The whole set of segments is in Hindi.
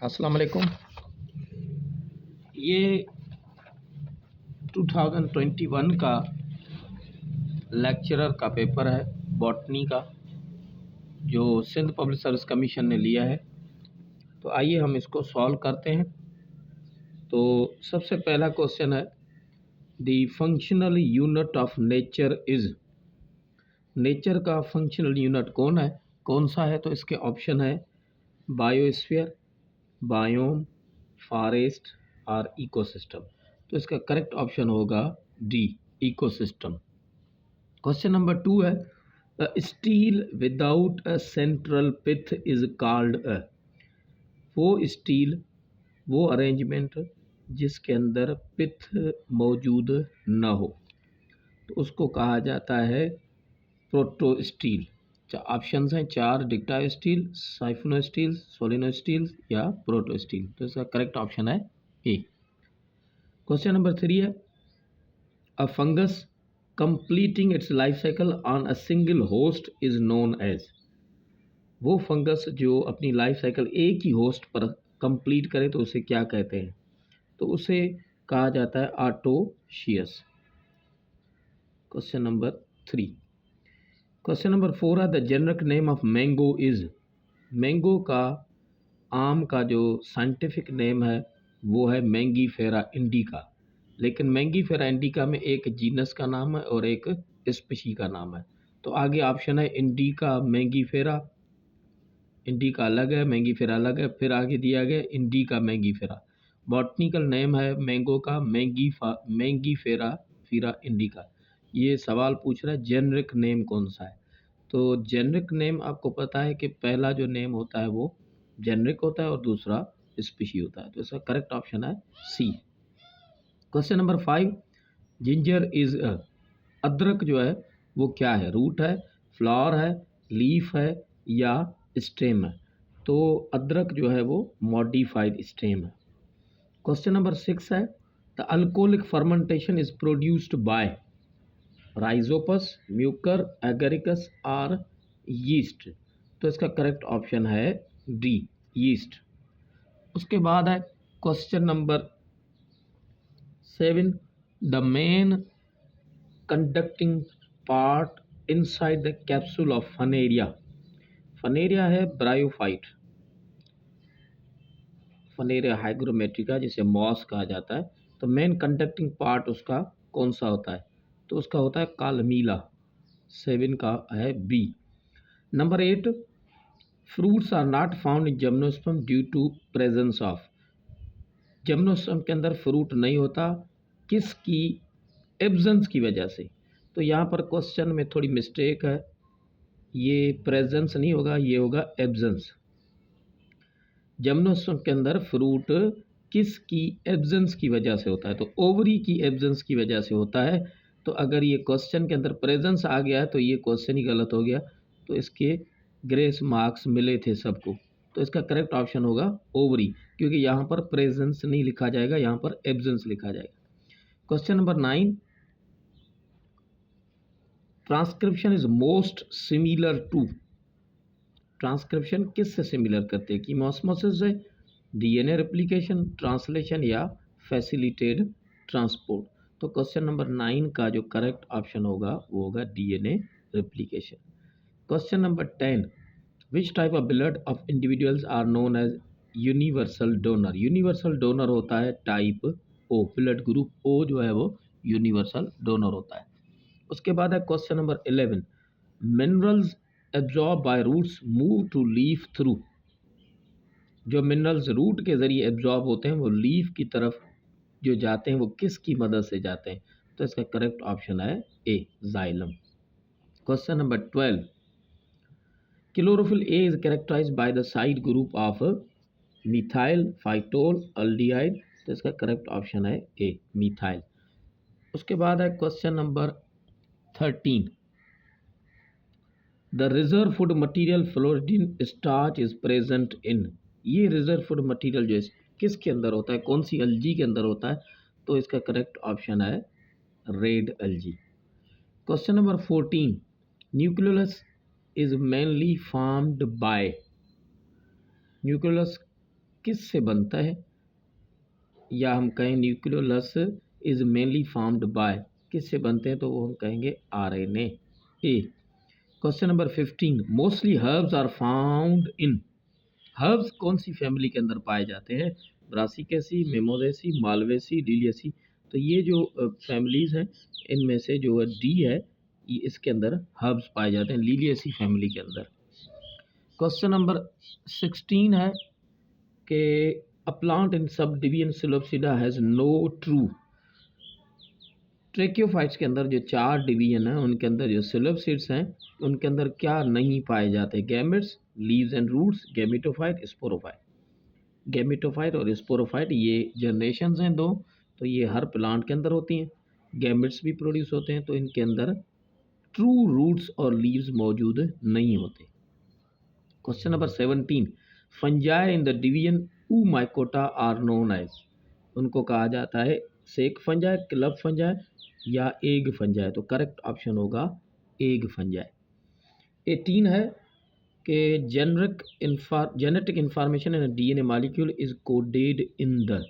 अस्सलाम वालेकुम। ये 2021 का लेक्चरर का पेपर है बॉटनी का, जो सिंध पब्लिक सर्विस कमीशन ने लिया है। तो आइए हम इसको सॉल्व करते हैं। तो सबसे पहला क्वेश्चन है, the functional unit of nature is. Nature का फंक्शनल यूनिट कौन सा है? तो इसके ऑप्शन है बायोस्फीयर, बायोम, फॉरेस्ट और इकोसिस्टम। तो इसका करेक्ट ऑप्शन होगा डी, इकोसिस्टम। क्वेश्चन नंबर 2 है, stele without a central pith is called a. वो स्टील, वो अरेंजमेंट जिसके अंदर पिथ मौजूद न हो, तो उसको कहा जाता है प्रोटो स्टील। ऑप्शंस हैं 4, डिक्टाइल स्टील, साइफनो स्टील, सोलिनो स्टील या प्रोटो स्टील। तो इसका करेक्ट ऑप्शन है ए। क्वेश्चन नंबर 3 है, a fungus completing its life cycle on a single host is known as। वो फंगस जो अपनी लाइफ साइकिल एक ही होस्ट पर कंप्लीट करे तो उसे क्या कहते हैं? तो उसे कहा जाता है आर्टोशियस। Question number 3। क्वेश्चन नंबर 4 है, the generic name of mango is. Mango का, आम का जो साइंटिफिक नेम है वो है मैंगीफेरा इंडिका। लेकिन मैंगीफेरा इंडिका में एक जीनस का नाम है और एक स्पीशी का नाम है। तो आगे ऑप्शन है इंडिका मैंगीफेरा, इंडिका अलग है, मैंगीफेरा अलग है, फिर आगे दिया गया इंडिका मैंगीफेरा। बॉटनिकल नेम है मैंगो का मैंगीफेरा फिरा इंडिका। ये सवाल पूछ रहा है जेनरिक नेम कौन सा है। तो जेनरिक नेम आपको पता है कि पहला जो नेम होता है वो जेनरिक होता है और दूसरा स्पीशी होता है। तो इसका करेक्ट ऑप्शन है C. Question number 5, ginger is a. अदरक जो है वो क्या है? रूट है, फ्लावर है, लीफ है या स्टेम है? तो अदरक जो है वो मॉडिफाइड स्टेम है। क्वेश्चन नंबर 6 है, the alcoholic fermentation is produced by rhizopus, mucor, agaricus और यीस्ट। तो इसका करेक्ट ऑप्शन है डी, यीस्ट। उसके बाद है question number 7, the main conducting part inside the capsule of funaria. Funaria है ब्रायोफाइट, फनेरिया हाइग्रोमेट्रिका जिसे मॉस कहा जाता है। तो मेन कंडक्टिंग पार्ट उसका कौन सा होता है? तो उसका होता है कालमीला। 7 का है B. Number 8, fruits are not found in gymnosperm due to presence of. Gymnosperm के अंदर फ्रूट नहीं होता, किसकी एब्सेंस की वजह से? तो यहाँ पर क्वेश्चन में थोड़ी मिस्टेक है, ये प्रेजेंस नहीं होगा, ये होगा एब्सेंस। जिम्नोस्पर्म के अंदर फ्रूट किसकी एब्सेंस की वजह से होता है? तो ओवरी की एब्सेंस की वजह से होता है। तो अगर ये क्वेश्चन के अंदर प्रेजेंस आ गया है तो ये क्वेश्चन ही गलत हो गया। तो इसके ग्रेस मार्क्स मिले थे सबको। तो इसका करेक्ट ऑप्शन होगा ओवरी, क्योंकि यहाँ पर प्रेजेंस नहीं लिखा जाएगा, यहाँ पर एब्सेंस लिखा जाएगा। Question number 9, transcription is most similar to. Transcription किससे सिमिलर करते हैं? कीमोस्मोसिस से, डीएनए रेप्लिकेशन, ट्रांसलेशन या फैसिलिटेड ट्रांसपोर्ट। तो क्वेश्चन नंबर 9 का जो करेक्ट ऑप्शन होगा वो होगा DNA replication. Question number 10, which type of blood of individuals are known as universal donor. Universal donor होता है type O, blood group O जो है वो यूनिवर्सल डोनर होता है। उसके बाद है question number 11, minerals absorb by roots move to leaf through. जो मिनरल्स रूट के ज़रिए एब्जॉर्ब होते हैं वो लीफ की तरफ जो जाते हैं वो किसकी मदद से जाते हैं? तो इसका करेक्ट ऑप्शन है A, xylem. Question number 12, chlorophyll A is characterised by the side group of methyl, phytol, aldehyde. तो इसका करेक्ट ऑप्शन है ए, मिथाइल। उसके बाद है question number 13, the reserve food material floridean starch is present in. ये रिजर्व फूड मटीरियल जो है किसके अंदर होता है, कौन सी एल्गी के अंदर होता है? तो इसका करेक्ट ऑप्शन है red algae. Question number 14, nucleus is mainly formed by. Nucleus किस से बनता है, या हम कहें nucleolus is mainly formed by, किस से बनते हैं, तो वो हम कहेंगे RNA. A. Question number 15, mostly herbs are found in, herbs कौन सी फैमिली के अंदर पाए जाते हैं, ब्रासिकेसी, मिमोजेसी, मालवेसी, लिलियसी। तो ये जो फैमिलीज हैं इनमें से जो डी है ये इसके अंदर हर्ब्स पाए जाते हैं लिलियसी फैमिली के अंदर। क्वेश्चन नंबर 16 है कि अ plant in sub division psilopsida has no true, tracheophytes के अंदर जो 4 डिवीजन हैं उनके अंदर जो सिलोप्सिड्स हैं उनके अंदर क्या नहीं पाए जाते, gametes, leaves and roots, gametophyte, sporophyte. Gametophyte और स्पोरोफाइट ये जनरेशंस हैं दो, तो ये हर प्लांट के अंदर होती हैं। गैमेट्स भी प्रोड्यूस होते हैं तो इनके अंदर ट्रू रूट्स और लीव्स मौजूद नहीं होते। Question number 17, fungi in the division ऊ माइकोटा आर नोन एज, उनको कहा जाता है सेक फंजाई, क्लब फंजाई या एग फंजाई। तो करेक्ट ऑप्शन होगा एग फंजाई। 18 है कि genetic information in DNA molecule is coded in the,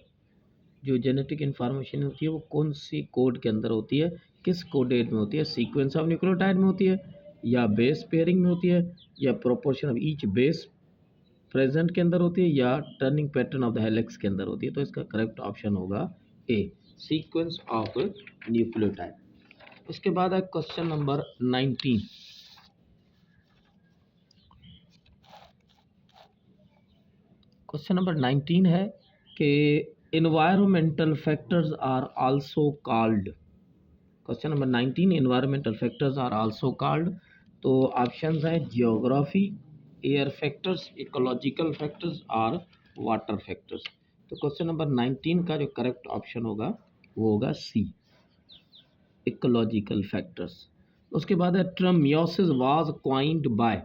जो जेनेटिक इंफॉर्मेशन होती है वो कौन सी कोड के अंदर होती है, किस कोडेड में होती है, सीक्वेंस ऑफ न्यूक्लियोटाइड में होती है, या बेस पेयरिंग में होती है, या proportion of each base present के अंदर होती है, या turning pattern of the helix के अंदर होती है। तो इसका करेक्ट ऑप्शन होगा ए, सीक्वेंस ऑफ न्यूक्लियोटाइड। उसके बाद है क्वेश्चन नंबर 19। क्वेश्चन नंबर 19 है कि environmental factors are also called, question number 19, environmental factors are also called। तो ऑप्शंस हैं geography, air factors, ecological factors और वाटर फैक्टर्स। तो क्वेश्चन नंबर 19 का जो करेक्ट ऑप्शन होगा वो होगा सी, इकोलॉजिकल फैक्टर्स। उसके बाद है term meiosis was coined by,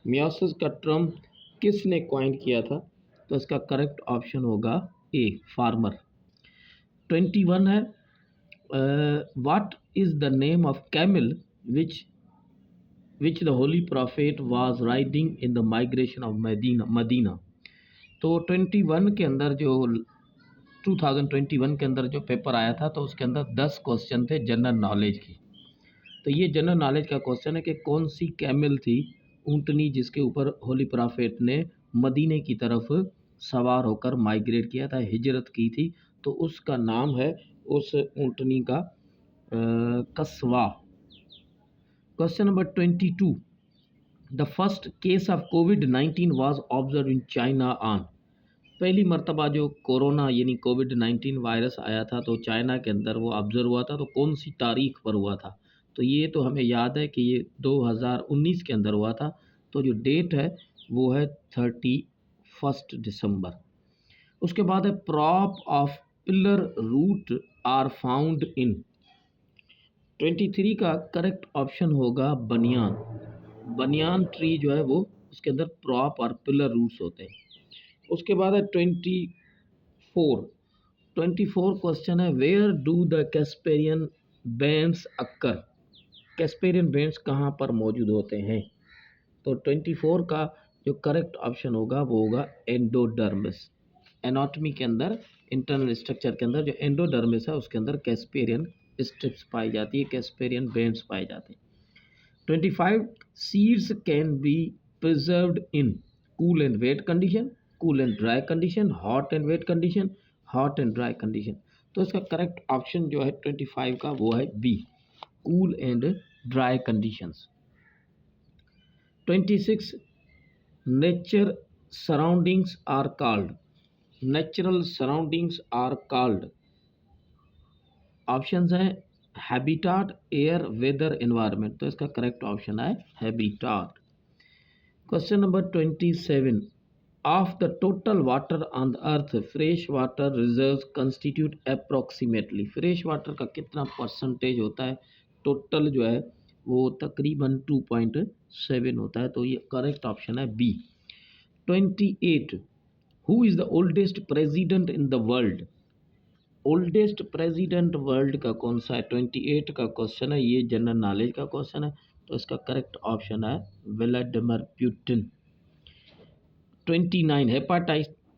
meiosis का टर्म किसने क्वाइंड किया था, तो इसका करेक्ट ऑप्शन होगा ए, फार्मर। 21 है what is the name of camel which the holy prophet was riding in the migration of Medina. तो 21 के अंदर जो 2021 के अंदर जो पेपर आया था तो उसके अंदर 10 क्वेश्चन थे जनरल नॉलेज की। तो ये जनरल नॉलेज का क्वेश्चन है कि कौन सी कैमल थी, ऊँटनी, जिसके ऊपर होली प्रॉफिट ने मदीने की तरफ सवार होकर माइग्रेट किया था, हिजरत की थी, तो उसका नाम है उस ऊँटनी का कस्वा। Question number 22, the first case of कोविड-19 was observe in China on, पहली मर्तबा जो कोरोना यानी कोविड-19 वायरस आया था तो चाइना के अंदर वो ऑब्जर्व हुआ था, तो कौन सी तारीख पर हुआ था, तो ये तो हमें याद है कि ये 2019 के अंदर हुआ था, तो जो डेट है वो है 31 दिसंबर। उसके बाद है prop of pillar root are found in, 23 का करेक्ट ऑप्शन होगा बनियान, बनियान ट्री जो है वो उसके अंदर प्रॉप और पिलर रूट्स होते हैं। उसके बाद है 24 क्वेश्चन है where do the Casparian bands occur, Casparian bands कहाँ पर मौजूद होते हैं, तो 24 का जो करेक्ट ऑप्शन होगा वो होगा एंडोडर्मिस, एनाटॉमी के अंदर, इंटरनल स्ट्रक्चर के अंदर जो एंडोडर्मिस है उसके अंदर कैस्पेरियन स्ट्रिप्स पाई जाती है, कैस्पेरियन बैंड्स पाए जाते हैं। 25 seeds can be preserved in cool and wait condition, cool and dry condition, hot and wait condition, hot and dry condition. तो इसका करेक्ट ऑप्शन जो है 25 का वो है B, cool and dry conditions. 26 nature surroundings are called, natural surroundings are called, options हैं हैबिटाट, एयर, वेदर, एनवायरनमेंट। तो इसका करेक्ट ऑप्शन है habitat. Question number 27, of the total water on the earth fresh water reserves constitute approximately, fresh water का कितना परसेंटेज होता है, टोटल जो है वो तकरीबन 2.7 होता है, तो ये करेक्ट ऑप्शन है B. 28 who is the oldest president in the world, oldest president world का कौन सा है, 28 का क्वेश्चन है, ये जनरल नॉलेज का क्वेश्चन है, तो इसका करेक्ट ऑप्शन है Vladimir Putin. 29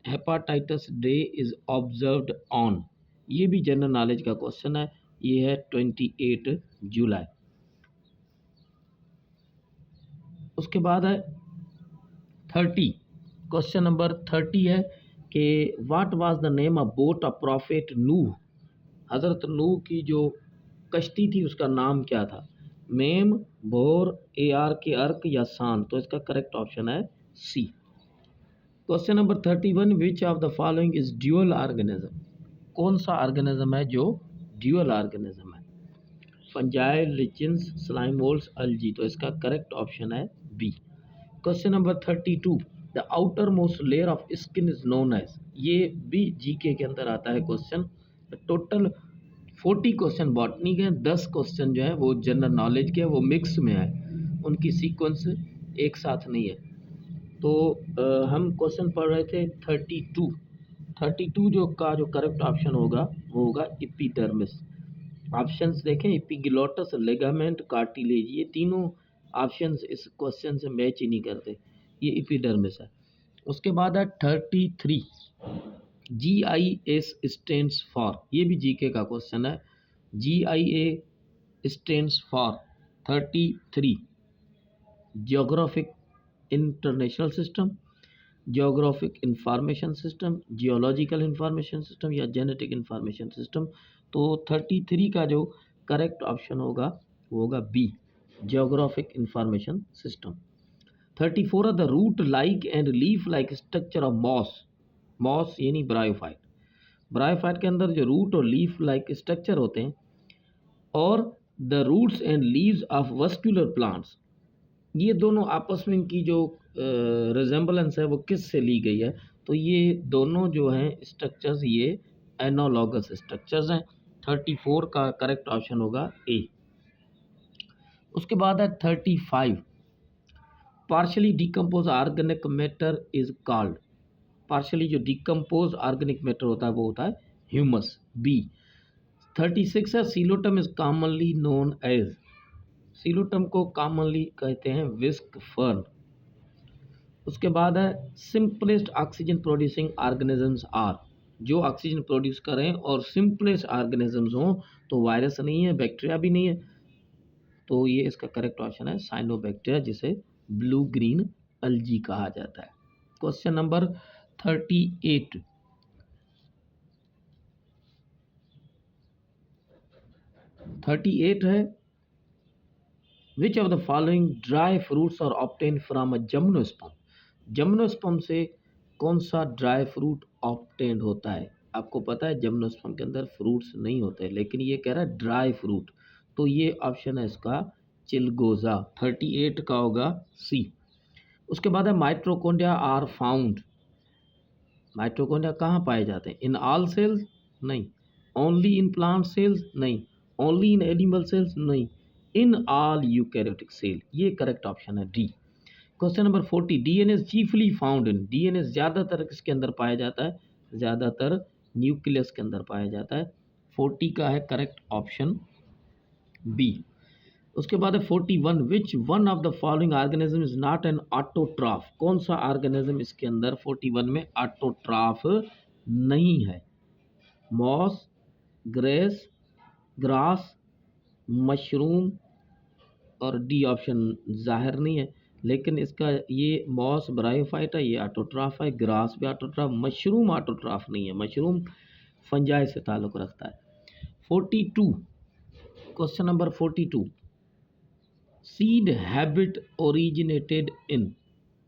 hepatitis day is observed on, ये भी जनरल नॉलेज का क्वेश्चन है, ये है 28 जुलाई। उसके बाद है 30, क्वेश्चन नंबर 30 है कि what was the name of boat of prophet Nuh, हज़रत नूह की जो कश्ती थी उसका नाम क्या था? मेम, बोर, AR के अर्क या सान? तो इसका करेक्ट ऑप्शन है C. Question number 31, which of the following is dual organism, कौन सा ऑर्गेनिज्म है जो ड्यूअल ऑर्गेनिज्म है? Fungi, lichens, slime moulds, algae? तो इसका करेक्ट ऑप्शन है B. Question number 32, the outer most layer of skin is known as, ये भी जीके के अंदर आता है क्वेश्चन। टोटल 40 क्वेश्चन बॉटनी के, 10 क्वेश्चन जो है वो जनरल नॉलेज के, वो मिक्स में है, उनकी सीक्वेंस एक साथ नहीं है। तो हम क्वेश्चन पढ़ रहे थे 32 जो करेक्ट ऑप्शन होगा वो होगा एपिडर्मिस। ऑप्शंस देखें, एपिग्लोटस, लिगामेंट, कार्टिलेज, ये तीनों ऑप्शंस इस क्वेश्चन से मैच ही नहीं करते, ये एपिडर्मिस है। उसके बाद है 33, GIS स्टैंड्स फॉर, ये भी जीके का क्वेश्चन है। GIA stands for 33, geographic international system, geographic information system, geological information system या जेनेटिक इंफॉर्मेशन सिस्टम? तो 33 का जो करेक्ट ऑप्शन होगा वो होगा B, geographic information system. 34 the root like and leaf like structure of moss, moss यानी ब्रायोफाइट, ब्रायोफाइट के अंदर जो रूट और लीफ लाइक स्ट्रक्चर होते हैं, और the roots and leaves of vascular plants, ये दोनों आपस में इनकी जो रिजेंबलेंस है वो किस से ली गई है? तो ये दोनों जो हैं स्ट्रक्चर्स ये एनालॉगस स्ट्रक्चर्स हैं। 34 का करेक्ट ऑप्शन होगा ए। उसके बाद है 35, partially decompose organic matter is called, partially जो डिकम्पोज ऑर्गेनिक मैटर होता है वो होता है ह्यूमस, बी। 36 है, Psilotum is commonly known as, Psilotum को कॉमनली कहते हैं विस्क फर्न। उसके बाद है simplest oxygen producing organisms are, जो ऑक्सीजन प्रोड्यूस करें और सिंपलेस्ट ऑर्गेनिजम्स हों, तो वायरस नहीं है, बैक्टीरिया भी नहीं है, तो ये इसका करेक्ट ऑप्शन है साइनोबैक्टीरिया, जिसे ब्लू ग्रीन अल्जी कहा जाता है। क्वेश्चन नंबर 38, है, which of the following dry fruits are obtain from a gymnosperm, gymnosperm से कौन सा ड्राई फ्रूट ऑब्टेन होता है? आपको पता है जिम्नोस्पर्म के अंदर फ्रूट्स नहीं होते, लेकिन ये कह रहा है ड्राई फ्रूट, तो ये ऑप्शन है इसका चिलगोजा। 38 का होगा सी। उसके बाद है माइटोकॉन्ड्रिया आर फाउंड, माइटोकॉन्ड्रिया कहाँ पाए जाते हैं? In all cells? नहीं। Only in plant cells? नहीं। Only in animal cells? नहीं। इन ऑल यूकैरियोटिक सेल, ये करेक्ट ऑप्शन है D. Question number 40, DNA chiefly found in, DNA ज़्यादातर किसके अंदर पाया जाता है? ज़्यादातर न्यूक्लियस के अंदर पाया जाता है। 40 का है करेक्ट ऑप्शन बी। उसके बाद है 41, which one of the following organism is not an autotroph, कौन सा ऑर्गेनिज्म इसके अंदर 41 में ऑटोट्राफ नहीं है? मॉस, ग्रेस, ग्रास, मशरूम, और डी ऑप्शन जाहिर नहीं है, लेकिन इसका ये मॉस ब्रायोफाइट है, ये ऑटोट्राफ है, ग्रास भी ऑटोट्राफ, मशरूम ऑटोट्राफ नहीं है, मशरूम फंजाई से ताल्लुक़ रखता है। 42, question number 42, seed habit originated in,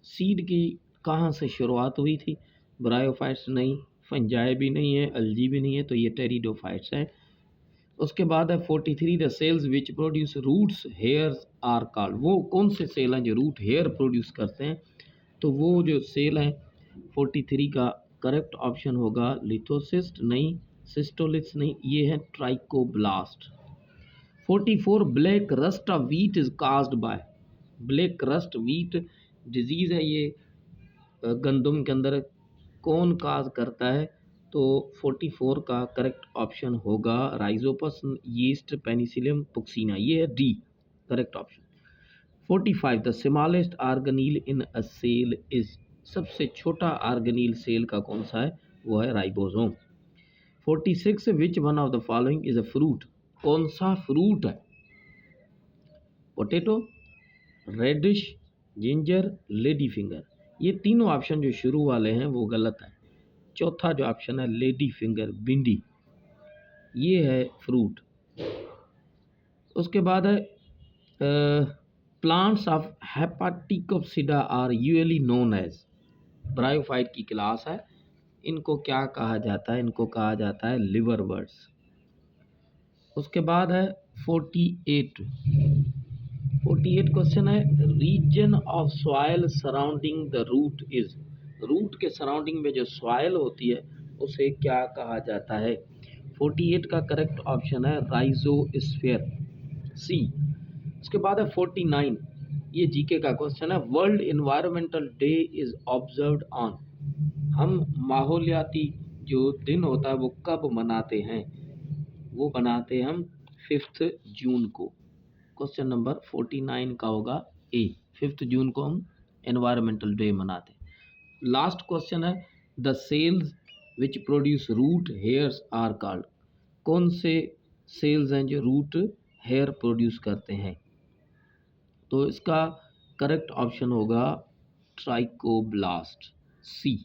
seed की कहाँ से शुरुआत हुई थी? ब्रायोफाइट्स नहीं, फंजाई भी नहीं है, अल्जी भी नहीं है, तो ये टेरिडोफाइट्स है। उसके बाद है 43, the cells which produce roots hairs are called, वो कौन से सेल हैं जो रूट हेयर प्रोड्यूस करते हैं? तो वो जो सेल हैं 43 का करेक्ट ऑप्शन होगा लिथोसिस्ट नहीं, सिस्टोलिस नहीं, ये है trichoblast. 44, black rust of wheat is caused by, black rust wheat disease है, ये गंदम के अंदर कौन काज करता है? तो 44 का करेक्ट ऑप्शन होगा राइजोपस यीस्ट पेनिसिलियम पुक्सिना, ये है D correct option. 45, the smallest organelle in a cell is, सबसे छोटा ऑर्गेनील सेल का कौन सा है? वो है ribosome. 46 which one of the following is a fruit? कौन सा फ्रूट है? Potato, radish, ginger, lady finger. ये तीनों ऑप्शन जो शुरू वाले हैं वो गलत है। चौथा जो ऑप्शन है लेडी फिंगर, भिंडी, ये है फ्रूट। उसके बाद है plants of hepaticopsida are usually known as. Bryophyte की क्लास है, इनको क्या कहा जाता है? इनको कहा जाता है लिवर बर्ड्स। उसके बाद है 48 क्वेश्चन है reason of soil surrounding the root is. Root के सराउंडिंग में जो सॉइल होती है उसे क्या कहा जाता है? 48 का करेक्ट ऑप्शन है राइजोस्फीयर, सी। उसके बाद है 49, ये जीके का क्वेश्चन है world environmental day is observed on. हम माहौलियाती जो दिन होता है वो कब मनाते हैं? वो बनाते हैं हम 5 जून को। क्वेश्चन नंबर 49 का होगा ए, 5 जून को हम एनवायरमेंटल डे मनाते हैं। लास्ट क्वेश्चन है the cells which produce root hairs are called. कौन से सेल्स हैं जो रूट हेयर प्रोड्यूस करते हैं? तो इसका करेक्ट ऑप्शन होगा ट्राइकोब्लास्ट, सी।